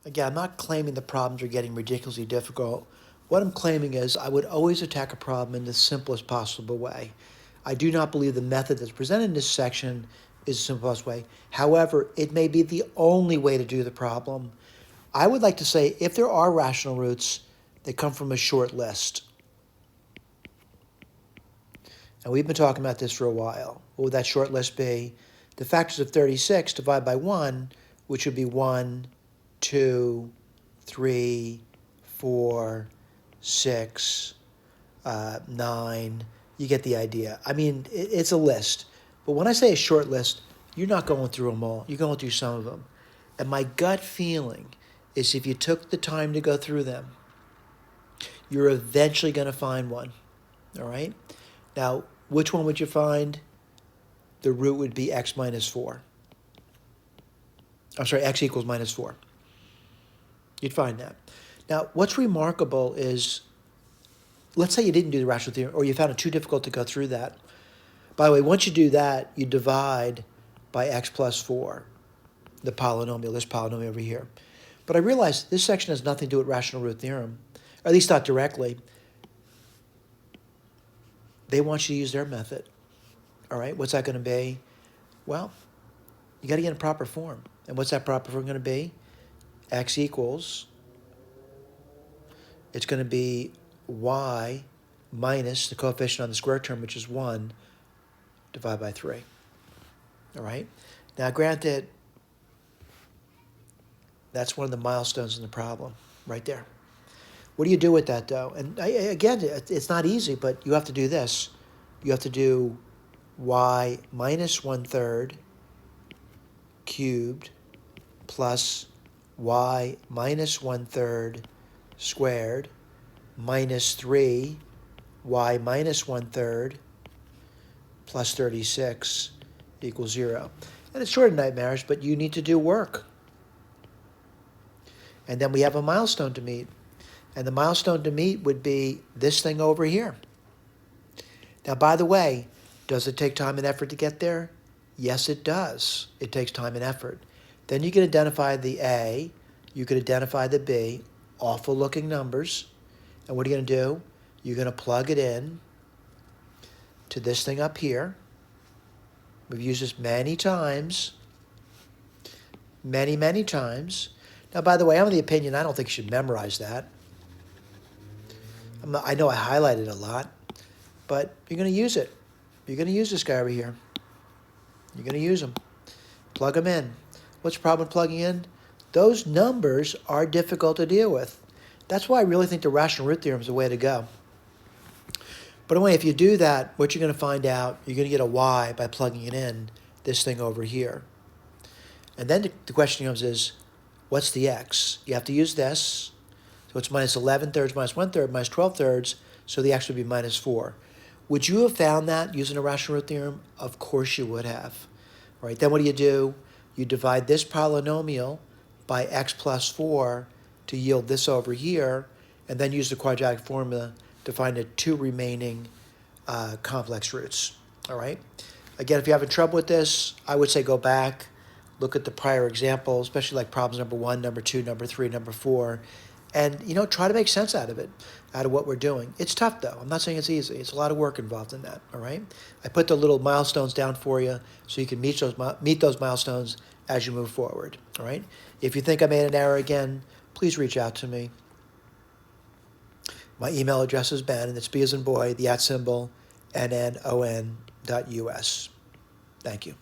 Again, I'm not claiming the problems are getting ridiculously difficult. What I'm claiming is I would always attack a problem in the simplest possible way. I do not believe the method that's presented in this section is the simplest way. However, it may be the only way to do the problem. I would like to say if there are rational roots, they come from a short list. And we've been talking about this for a while. What would that short list be? The factors of 36 divided by 1, which would be 1, 2, 3, 4, 6, 9. You get the idea. I mean, it's a list. But when I say a short list, you're not going through them all. You're going through some of them. And my gut feeling is if you took the time to go through them, you're eventually going to find one. All right? Now, which one would you find? The root would be x minus 4. I'm sorry, x equals minus 4. You'd find that. Now, what's remarkable is, let's say you didn't do the rational theorem, or you found it too difficult to go through that. By the way, once you do that, you divide by x plus 4, the polynomial, this polynomial over here. But I realize this section has nothing to do with rational root theorem, or at least not directly. They want you to use their method. All right, what's that going to be? Well, you got to get in proper form. And what's that proper form going to be? X equals, it's going to be y minus the coefficient on the square term, which is 1, divided by 3. All right? Now, granted, that's one of the milestones in the problem, right there. What do you do with that, though? And again, it's not easy, but you have to do this. You have to do y minus 1/3 cubed plus y minus 1/3 squared minus 3 y minus 1/3 plus 36 equals 0. And it's sort of nightmarish, but you need to do work. And then we have a milestone to meet. And the milestone to meet would be this thing over here. Now, by the way, does it take time and effort to get there? Yes, it does. It takes time and effort. Then you can identify the A, you can identify the B, awful looking numbers. And what are you going to do? You're going to plug it in to this thing up here. We've used this many times. Many times. Now, by the way, I'm of the opinion I don't think you should memorize that. I know I highlighted a lot, but you're going to use it. You're going to use this guy over here. You're going to use him. Plug him in. What's the problem with plugging in? Those numbers are difficult to deal with. That's why I really think the rational root theorem is the way to go. But anyway, if you do that, what you're going to find out, you're going to get a y by plugging it in, this thing over here. And then the question comes is, what's the x? You have to use this. So it's minus 11/3 minus 1/3 minus 12/3, so the x would be minus 4. Would you have found that using a rational root theorem? Of course you would have. All right, then what do? You divide this polynomial by x plus 4 to yield this over here, and then use the quadratic formula to find the two remaining complex roots. All right? Again, if you're having trouble with this, I would say go back, look at the prior example, especially like problems number 1, number 2, number 3, number 4, and try to make sense out of it, out of what we're doing. It's tough, though. I'm not saying it's easy. It's a lot of work involved in that, all right? I put the little milestones down for you so you can meet those milestones as you move forward, all right? If you think I made an error again, please reach out to me. My email address is Ben, and it's B as in boy, the @ NNON.US. Thank you.